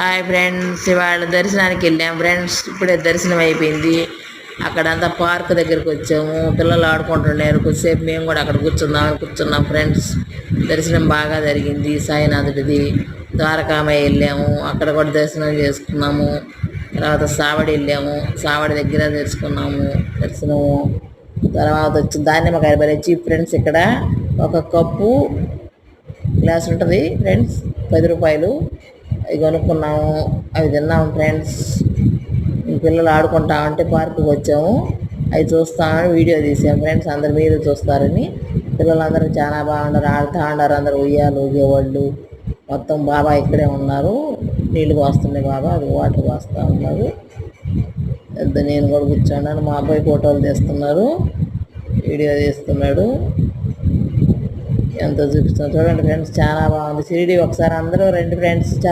Hi friends, ఇవాళ దర్శనానికి వెళ్ళాం ఫ్రెండ్స్. ఇప్పుడే దర్శనం అయిపోయింది. అక్కడంతా పార్క్ దగ్గరికి వచ్చాము. పిల్లలు ఆడుకుంటున్నారు. కొద్దిసేపు మేము కూడా అక్కడ కూర్చున్నాం ఫ్రెండ్స్. దర్శనం బాగా జరిగింది. సాయినాథుడిది ద్వారకామయ్య వెళ్ళాము. అక్కడ కూడా దర్శనం చేసుకున్నాము. తర్వాత సావడి వెళ్ళాము. సావడి దగ్గర దర్శనము. తర్వాత వచ్చి దానిమ్మకాయ భలే చీప్ ఫ్రెండ్స్. ఇక్కడ ఒక కప్పు గ్లాస్ ఉంటుంది ఫ్రెండ్స్, 10 రూపాయలు. అవి కొనుక్కున్నాము, అవి తిన్నాము ఫ్రెండ్స్. పిల్లలు ఆడుకుంటా ఉంటే పార్కుకి వచ్చాము. అవి చూస్తామని వీడియో తీసాము ఫ్రెండ్స్. అందరు మీరు చూస్తారని. పిల్లలందరూ చాలా బాగున్నారు, ఆడుతూ ఉన్నారు. అందరూ ఉయ్యాలు ఊగేవాళ్ళు మొత్తం. బాబా ఇక్కడే ఉన్నారు. నీళ్ళు పోస్తున్నాయి బాబా, అది వాటర్ పోస్తూ ఉన్నారు. నేను కూడా కూర్చున్నాను. మా అబ్బాయి ఫోటోలు తీస్తున్నారు, వీడియో తీస్తున్నాడు. ఎంతో చూపిస్తున్నాడు చూడండి ఫ్రెండ్స్. చాలా బాగుంది షిరిడి. ఒకసారి అందరూ రండి ఫ్రెండ్స్.